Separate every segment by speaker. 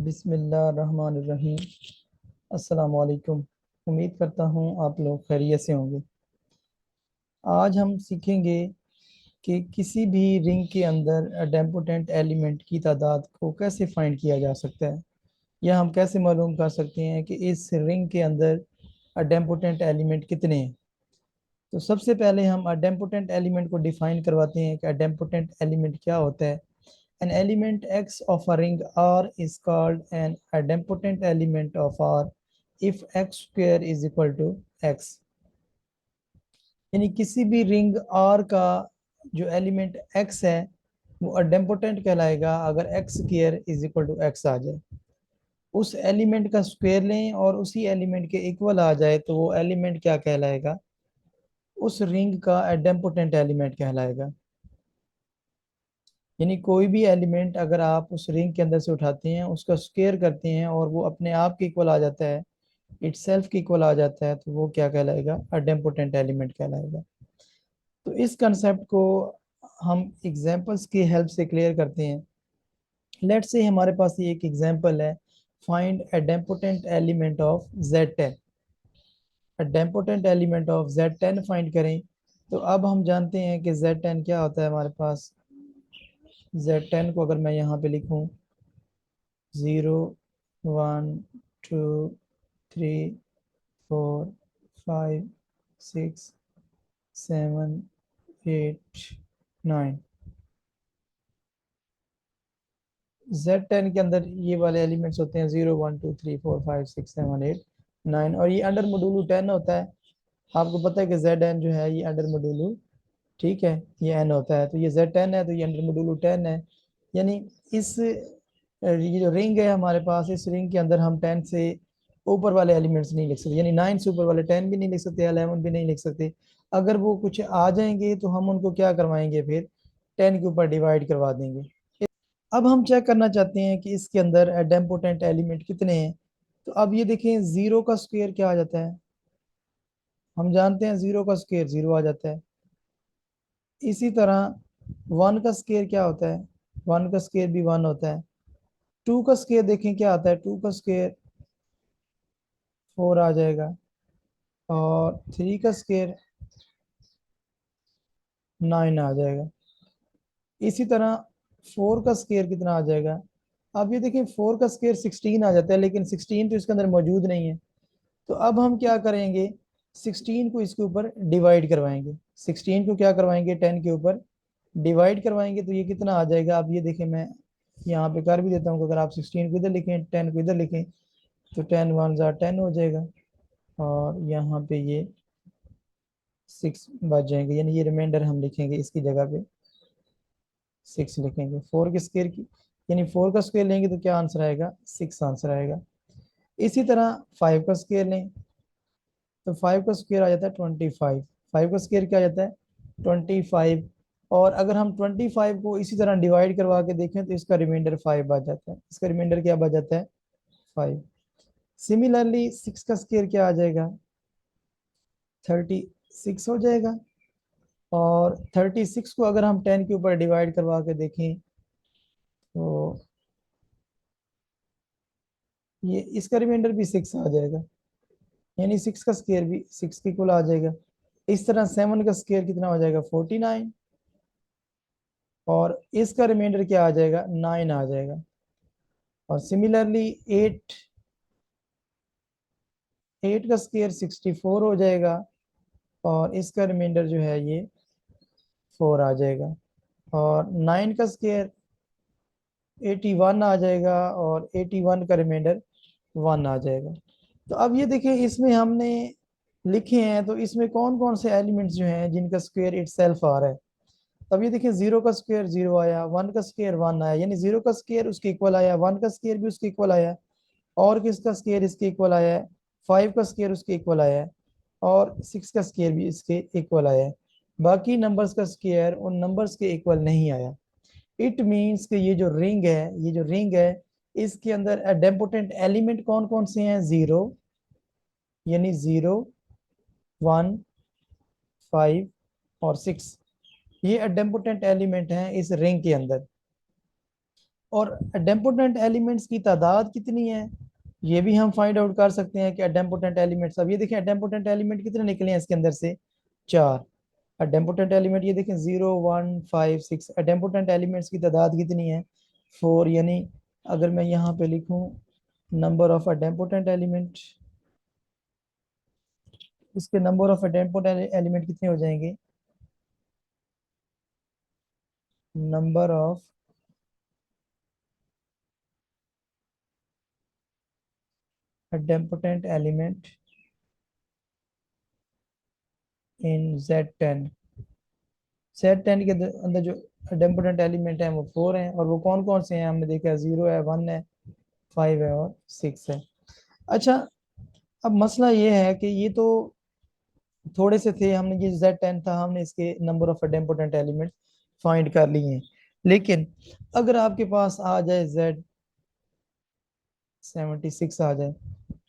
Speaker 1: बिस्मिल्लाहिर्रहमानिर्रहीम। अस्सलाम वालेकुम। उम्मीद करता हूँ आप लोग खैरियत से होंगे। आज हम सीखेंगे कि किसी भी रिंग के अंदर एडेम्पोटेंट एलिमेंट की तादाद को कैसे फाइंड किया जा सकता है, या हम कैसे मालूम कर सकते हैं कि इस रिंग के अंदर एडेम्पोटेंट एलिमेंट कितने हैं। तो सबसे पहले हम एडेम्पोटेंट एलिमेंट को डिफाइन करवाते हैं कि एडेम्पोटेंट एलिमेंट क्या होता है। An element X of a ring R is called an idempotent element of R if X square is equal to X। यानी किसी भी रिंग R का जो एलिमेंट X है वो idempotent कहलाएगा अगर X square is equal to X आ जाए। उस एलिमेंट का स्क्वायर लें और उसी एलिमेंट के इक्वल आ जाए तो वो एलिमेंट क्या कहलाएगा, उस रिंग का idempotent एलिमेंट कहलाएगा। यानी कोई भी एलिमेंट अगर आप उस रिंग के अंदर से उठाते हैं, उसका स्क्वायर करते हैं और वो अपने आप के इक्वल आ जाता है, इटसेल्फ के इक्वल आ जाता है, तो वो क्या कहलाएगा, अडेम्पोटेंट एलिमेंट कहलाएगा। तो इस कंसेप्ट को हम एग्जांपल्स की हेल्प से क्लियर करते हैं। लेट्स से हमारे पास ये एक एग्जांपल है, find idempotent element of Z10। Idempotent element of Z10 find करें। तो अब हम जानते हैं कि Z10 क्या होता है हमारे पास। Z10 को अगर मैं यहाँ पे लिखूँ 0 1 2 3 4 5 6 7 8 9, Z10 के अंदर ये वाले एलिमेंट्स होते हैं 0 1 2 3 4 5 6 7 8 9, और ये अंडर मोडुलो 10 होता है। आपको पता है कि Zn जो है ये अंडर मोडुलो, ठीक है, ये n होता है, तो ये Z10 है तो ये अंडर मोडुलो 10 है। यानी इस ये जो रिंग है हमारे पास, इस रिंग के अंदर हम 10 से ऊपर वाले एलिमेंट्स नहीं लिख सकते, यानी 9 से ऊपर वाले 10 भी नहीं लिख सकते, 11 भी नहीं लिख सकते। अगर वो कुछ आ जाएंगे तो हम उनको क्या करवाएंगे, फिर 10 के ऊपर डिवाइड करवा देंगे। अब हम चेक करना चाहते हैं कि इसके अंदर एडेम्पोटेंट एलिमेंट कितने हैं। तो अब ये देखें, जीरो का स्क्वायर क्या आ जाता है, हम जानते हैं जीरो का स्क्वायर जीरो आ जाता है। इसी तरह वन का स्क्वायर क्या होता है, वन का स्क्वायर भी वन होता है। टू का स्क्वायर देखें क्या आता है, टू का स्क्वायर फोर आ जाएगा, और थ्री का स्क्वायर नाइन आ जाएगा। इसी तरह फोर का स्क्वायर कितना आ जाएगा। अब ये देखें, फोर का स्क्वायर 16 आ जाता है, लेकिन 16 तो इसके अंदर मौजूद नहीं है। तो अब हम क्या करेंगे, 16 को इसके ऊपर डिवाइड करवाएंगे, 16 को क्या करवाएंगे, 10 के ऊपर डिवाइड करवाएंगे। तो ये कितना आ जाएगा, अब ये देखें, मैं यहाँ पे कर भी देता हूँ। अगर आप 16 को इधर लिखें, 10 को इधर लिखें, तो 10 वन ज़ा 10 हो जाएगा, और यहाँ पे ये 6 बच जाएंगे, यानी ये रिमाइंडर हम लिखेंगे, इसकी जगह पे 6 लिखेंगे। फोर के स्क्वायर की, यानी फोर का स्क्वायर लेंगे तो क्या आंसर आएगा, 6 आंसर आएगा। इसी तरह 5 का स्क्वायर लें, तो 5 का स्क्वायर आ जाता है 25। 5 का स्क्वायर क्या आ जाता है, 25। और अगर हम 25 को इसी तरह डिवाइड करवा के देखें तो इसका रिमाइंडर 5 बच जाता है, इसका रिमाइंडर क्या बच जाता है, 5। सिमिलरली 6 का स्क्वायर क्या आ जाएगा, 36 हो जाएगा। और 36 को अगर हम 10 के ऊपर डिवाइड करवा के देखें तो ये इसका रिमाइंडर भी 6 आ जाएगा, यानी 6 का स्क्वायर भी 6 के इक्वल आ जाएगा। इस तरह 7 का स्क्वायर कितना हो जाएगा, 49, और इसका रिमाइंडर क्या आ जाएगा, 9 आ जाएगा। और सिमिलरली 8, 8 का स्क्वायर 64 हो जाएगा, और इसका रिमाइंडर जो है ये 4 आ जाएगा। और 9 का स्क्वायर 81 आ जाएगा, और 81 का रिमाइंडर 1 आ जाएगा। तो अब ये देखिए, इसमें हमने लिखे हैं, तो इसमें कौन कौन से एलिमेंट्स जो हैं जिनका स्क्वायर इटसेल्फ आ रहा है। तब ये देखिए, जीरो का स्क्वायर जीरो आया, वन का स्क्वायर वन आया, यानी जीरो का स्क्वायर उसके इक्वल आया, वन का स्क्वायर भी उसके इक्वल आया, और किसका स्क्वायर इसके इक्वल आया है, 5 का स्क्वायर उसके इक्वल आया है, और 6 का स्क्वायर भी इसके इक्वल आया है। बाकी नंबर्स का स्क्वायर उन नंबर्स के इक्वल नहीं आया। इट मीन्स कि ये जो रिंग है, ये जो रिंग है, इसके अंदर एडेम्पोटेंट एलिमेंट कौन कौन से हैं, जीरो, यानी 0 1 5 और 6, ये एडेम्पोटेंट एलिमेंट हैं इस रिंग के अंदर। और अडेम्पोटेंट एलिमेंट्स की तादाद कितनी है ये भी हम फाइंड आउट कर सकते हैं कि अडेम्पोटेंट एलिमेंट्स, अब ये देखें अडेम्पोटेंट एलिमेंट कितने निकले हैं इसके अंदर से, चार। अडेम्पोटेंट एलिमेंट ये देखें 0 1 5 6, अडेम्पोटेंट एलिमेंट्स की तादाद कितनी है, फोर। यानी अगर मैं यहाँ पे लिखूं नंबर ऑफ अडेम्पोटेंट एलिमेंट, इसके नंबर ऑफ अडेम्पोटेंट एलिमेंट कितने हो जाएंगे, number of idempotent element in Z10, Z10 के अंदर जो अडेम्पोटेंट एलिमेंट है वो फोर हैं, और वो कौन कौन से हैं हमने देखा, जीरो है, वन है, फाइव है और सिक्स है। अच्छा, अब मसला ये है कि ये तो थोड़े से थे, हमने ये Z10 था, हमने इसके number of idempotent element find कर लिए हैं। लेकिन अगर आपके पास आ जाए Z76 आ जाए,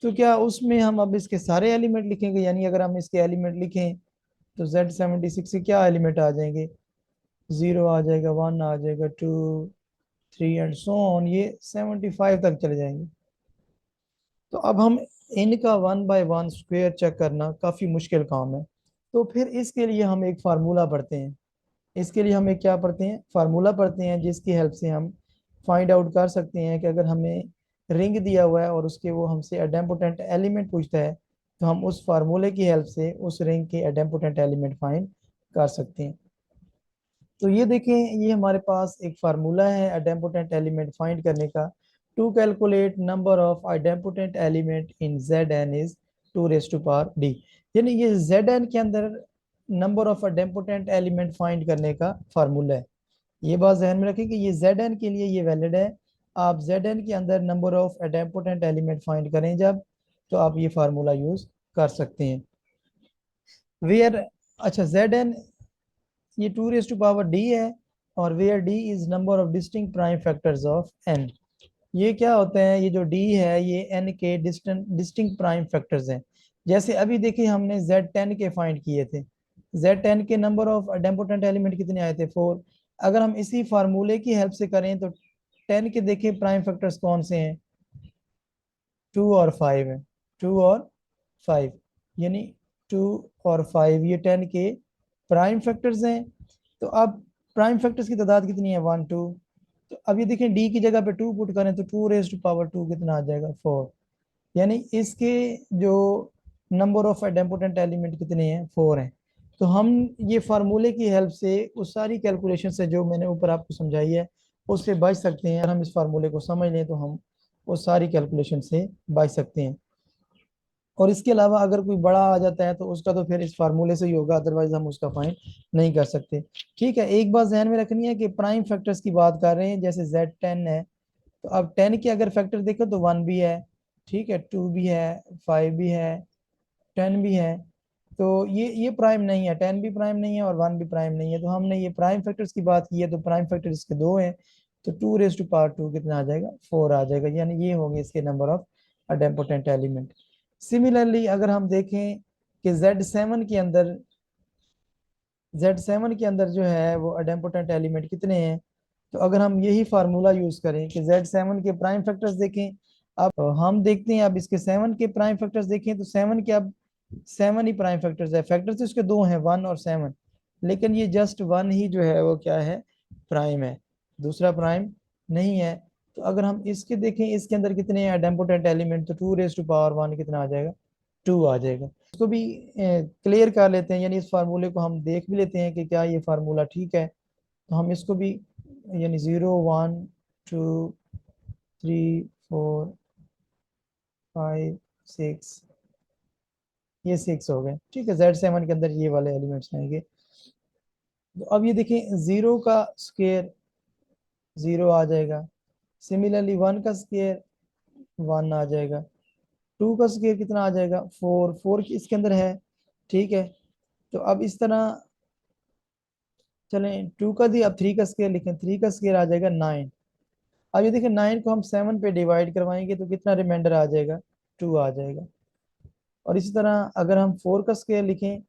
Speaker 1: तो क्या उसमें हम अब इसके सारे एलिमेंट लिखेंगे, यानी अगर हम इसके एलिमेंट लिखें तो Z76 के क्या एलिमेंट आ जाएंगे, जीरो आ जाएगा, वन आ जाएगा, two, three and so on, ये 75 तक चले जाएंगे। तो अब हम इनका one by one square check करना काफ़ी मुश्किल काम है। तो फिर इसके लिए हम एक फार्मूला पढ़ते हैं, इसके लिए हम एक क्या पढ़ते हैं, फार्मूला पढ़ते हैं, जिसकी हेल्प से हम फाइंड आउट कर सकते हैं कि अगर हमें रिंग दिया हुआ है और उसके वो हमसे एडेम्पोटेंट एलिमेंट पूछता है, तो हम उस फार्मूले की हेल्प से उस रिंग के एडेम्पोटेंट एलिमेंट फाइंड कर सकते हैं। तो ये देखें, ये हमारे पास एक फार्मूला है आइडेम्पोटेंट एलिमेंट फाइंड करने का। To calculate number of idempotent element in Zn is 2⁻d, यानी ये Zn के अंदर number of idempotent element find करने का फार्मूला है। ये बात ध्यान में रखें कि ये Zn के लिए ये वैलिड है। आप Zn के अंदर number of idempotent element find करें जब, तो आप ये फार्मूला यूज कर सकते हैं। वेयर, अच्छा Zn ये 2⁻d है, और where d is number of distinct prime factors of n। ये क्या होता है, ये जो d है ये n के डिस्टिंक्ट प्राइम फैक्टर्स हैं। जैसे अभी देखिए हमने Z10 के फाइंड किए थे, Z10 के नंबर ऑफ आइडेम्पोटेंट एलिमेंट कितने आए थे, फोर। अगर हम इसी फार्मूले की हेल्प से करें तो 10 के देखिए प्राइम फैक्टर्स कौन से हैं, टू और फाइव है, टू और फाइव, यानी टू और फाइव ये 10 के प्राइम फैक्टर्स हैं। तो अब प्राइम फैक्टर्स की तादाद कितनी है, वन टू। तो अब ये देखें डी की जगह पे टू पुट करें तो 2⁻² कितना आ जाएगा, फोर। यानी इसके जो नंबर ऑफ आइडेम्पोटेंट एलिमेंट कितने हैं, फोर हैं। तो हम ये फार्मूले की हेल्प से उस सारी कैलकुलेशन से जो मैंने ऊपर आपको समझाई है उससे बच सकते हैं। अगर हम इस फार्मूले को समझ लें तो हम उस सारी कैलकुलेशन से बच सकते हैं। और इसके अलावा अगर कोई बड़ा आ जाता है तो उसका तो फिर इस फार्मूले से ही होगा, अदरवाइज हम उसका फाइंड नहीं कर सकते। ठीक है, एक बात ध्यान में रखनी है कि प्राइम फैक्टर्स की बात कर रहे हैं, जैसे Z10 है, तो अब 10 के अगर फैक्टर देखो तो वन भी है, ठीक है, टू भी है, फाइव भी है, 10 भी है। तो ये प्राइम नहीं है, 10 भी प्राइम नहीं है और वन भी प्राइम नहीं है। तो हमने ये प्राइम फैक्टर्स की बात की है, तो प्राइम फैक्टर इसके दो हैं, तो 2⁻² कितना आ जाएगा, फोर आ जाएगा, यानी ये होंगे इसके number of idempotent element. Similarly अगर हम देखें कि Z7 के अंदर जो है वो अडेम्पोटेंट एलिमेंट कितने हैं, तो अगर हम यही फार्मूला यूज करें कि Z7 के प्राइम फैक्टर्स देखें, अब हम देखते हैं, अब इसके सेवन के प्राइम फैक्टर्स देखें तो सेवन के अब सेवन ही प्राइम फैक्टर्स है, फैक्टर्स तो इसके दो हैं, वन और सेवन, लेकिन ये जस्ट वन ही जो है वो क्या है, प्राइम है, दूसरा प्राइम नहीं है। तो अगर हम इसके देखें, इसके अंदर कितने हैं आइडेम्पोटेंट एलिमेंट, तो 2⁻1 कितना आ जाएगा, टू आ जाएगा। इसको भी क्लियर कर लेते हैं, यानी इस फार्मूले को हम देख भी लेते हैं कि क्या ये फार्मूला ठीक है। तो हम इसको भी, यानी 0 1 2 3 4 5 6, ये सिक्स हो गए, ठीक है। Z7 के अंदर ये वाले एलिमेंट्स आएंगे। तो अब ये देखें, जीरो का स्क्वायर जीरो आ जाएगा, सिमिलरली वन का स्क्वायर वन आ जाएगा, टू का स्क्वायर कितना आ जाएगा, फोर, फोर इसके अंदर है, ठीक है। तो अब इस तरह चलें, टू का दी, अब थ्री का स्क्वायर लिखें, थ्री का स्क्वायर आ जाएगा नाइन। अब ये देखिए, नाइन को हम सेवन पे डिवाइड करवाएंगे तो कितना रिमाइंडर आ जाएगा, टू आ जाएगा। और इसी तरह अगर हम फोर का स्क्वायर लिखें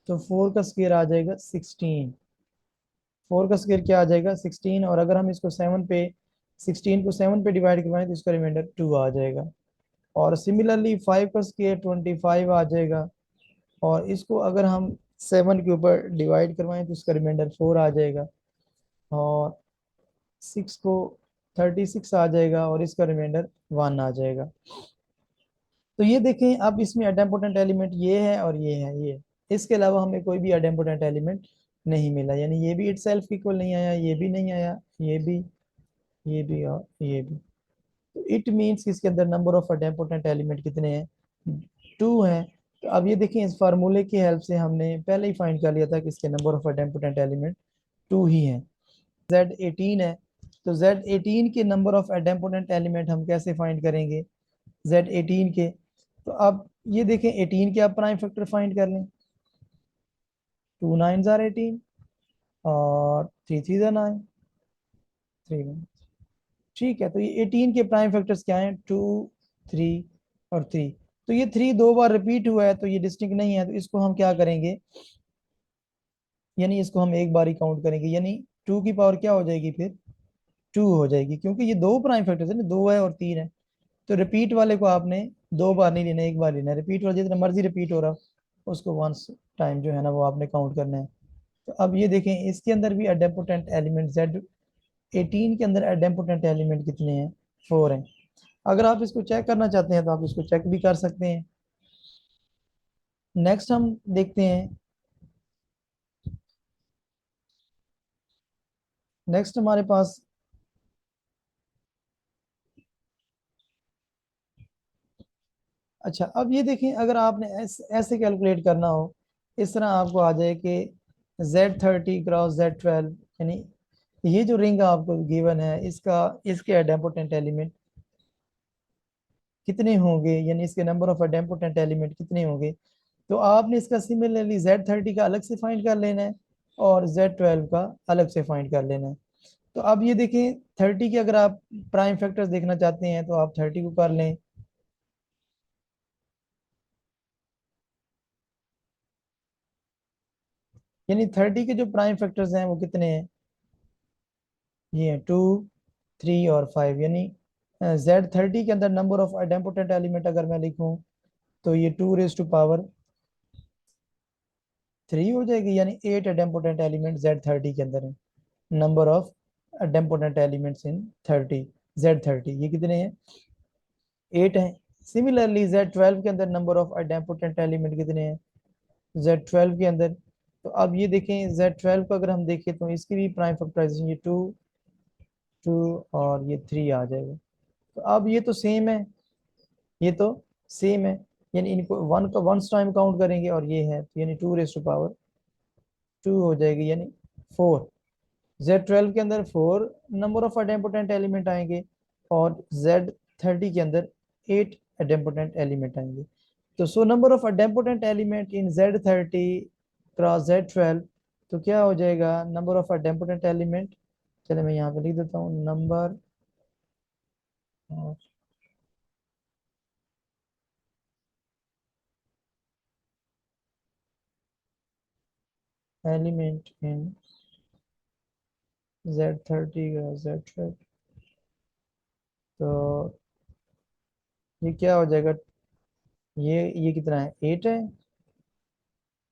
Speaker 1: तो फोर का स्क्वायर आ जाएगा 16, फोर का स्क्वायर क्या आ जाएगा, 16। और अगर हम इसको सेवन पे 16 को 7 पे डिवाइड करवाएं तो इसका रिमाइंडर 2 आ जाएगा। और सिमिलरली 5 का स्क्वायर 25 आ जाएगा, और इसको अगर हम 7 के ऊपर डिवाइड करवाएं तो इसका रिमाइंडर 4 आ जाएगा, और 6 को 36 आ जाएगा और इसका रिमाइंडर 1 आ जाएगा। तो ये देखें, अब इसमें अडेम्पोटेंट एलिमेंट ये है और ये है, ये इसके अलावा हमें कोई भी अडेम्पोटेंट एलिमेंट नहीं मिला, यानी ये भी इटसेल्फ इक्वल नहीं आया, ये भी नहीं आया, ये भी, ये भी और ये भी। तो इट मीन्स इसके अंदर नंबर ऑफ अडेम्पोटेंट एलिमेंट कितने हैं, 2 हैं। तो अब ये देखें, इस फार्मूले की हेल्प से हमने पहले ही फाइंड कर लिया था कि इसके नंबर ऑफ अडेम्पोटेंट एलिमेंट 2 ही हैं। Z18 है, तो Z18 के नंबर ऑफ एडेम्पोटेंट एलिमेंट हम कैसे फाइंड करेंगे, Z18 के। तो अब ये देखें, 18 के आप प्राइम फैक्टर फाइंड कर लें, 2 9s are 18 और 3 3s are 9, 3 1। ठीक है, तो ये 18 के प्राइम फैक्टर्स क्या हैं, 2 3 और 3। तो ये 3 दो बार रिपीट हुआ है तो ये डिस्टिंक्ट नहीं है, तो इसको हम क्या करेंगे, यानी इसको हम एक बार ही काउंट करेंगे, यानी 2 की पावर क्या हो जाएगी फिर, 2 हो जाएगी, क्योंकि ये दो प्राइम फैक्टर्स है ना, 2 है और 3 है। तो रिपीट वाले को आपने दो बार नहीं लेना, एक बार लेना है। रिपीट वाला जितना मर्जी रिपीट हो रहा उसको वंस टाइम जो है ना वो आपने काउंट करना है। तो अब ये देखें, इसके अंदर भी एडेम्पोटेंट एलिमेंट Z18 के अंदर एडेम्पोटेंट एलिमेंट कितने हैं, 4 हैं। अगर आप इसको चेक करना चाहते हैं तो आप इसको चेक भी कर सकते हैं। नेक्स्ट हम देखते हैं, नेक्स्ट हमारे पास, अच्छा अब ये देखें, अगर आपने ऐसे कैलकुलेट करना हो, इस तरह आपको आ जाए कि Z30 क्रॉस Z12, यानी ये जो रिंग आपको गिवन है इसका, इसके एडेम्पोटेंट एलिमेंट कितने होंगे, यानी इसके नंबर ऑफ एडेम्पोटेंट एलिमेंट कितने होंगे। तो आपने इसका सिमिलरली Z30 का अलग से फाइंड कर लेना है और Z12 का अलग से फाइंड कर लेना है। तो अब ये देखें, 30 के अगर आप प्राइम फैक्टर्स देखना चाहते हैं तो आप 30 को कर लें, यानी 30 के जो प्राइम फैक्टर्स हैं वो कितने हैं, ये है 2 3 और 5, यानी Z30 के अंदर नंबर ऑफ आइडेम्पोटेंट एलिमेंट अगर मैं लिखूं तो ये 2 raised to power 3 हो जाएगी, यानी 8 आइडेम्पोटेंट एलिमेंट Z30 के अंदर है। Number of idempotent elements in 30, Z30 ये कितने हैं, 8 हैं। सिमिलरली Z12 के अंदर नंबर ऑफ आइडेम्पोटेंट एलिमेंट कितने हैं, Z12 के अंदर। तो अब ये देखें, Z12 को अगर हम देखें तो इसकी भी प्राइम फैक्टराइजेशन ये 2 2 और ये 3 आ जाएगा। तो अब ये तो सेम है, ये तो सेम है, यानी इनको वन का वंस टाइम काउंट करेंगे और ये है, तो यानी 2 raised to power 2 हो जाएगी, यानी 4। Z12 के अंदर 4 नंबर ऑफ अडेम्पोटेंट एलिमेंट आएंगे और Z30 के अंदर 8 अडेम्पोटेंट एलिमेंट आएंगे। तो so number of idempotent element in Z30 cross Z12, तो क्या हो जाएगा, नंबर ऑफ अडेम्पोटेंट एलिमेंट, चले मैं यहाँ पे लिख देता हूँ, number of element in Z30 cross Z12, तो ये क्या हो जाएगा, ये कितना है, 8 है,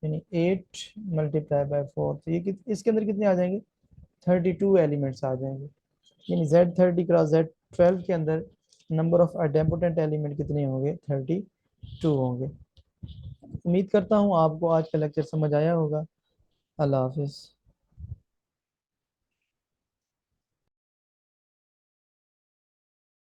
Speaker 1: यानी 8 मल्टीप्लाई बाय 4, तो ये इसके अंदर कितने आ जाएंगे, 32 एलिमेंट्स आ जाएंगे। यानी Z30 क्रॉस Z12 के अंदर नंबर ऑफ आइडेम्पोटेंट एलिमेंट कितने होंगे, 32 होंगे। उम्मीद करता हूँ आपको आज का लेक्चर समझ आया होगा। अल्लाह हाफिज़।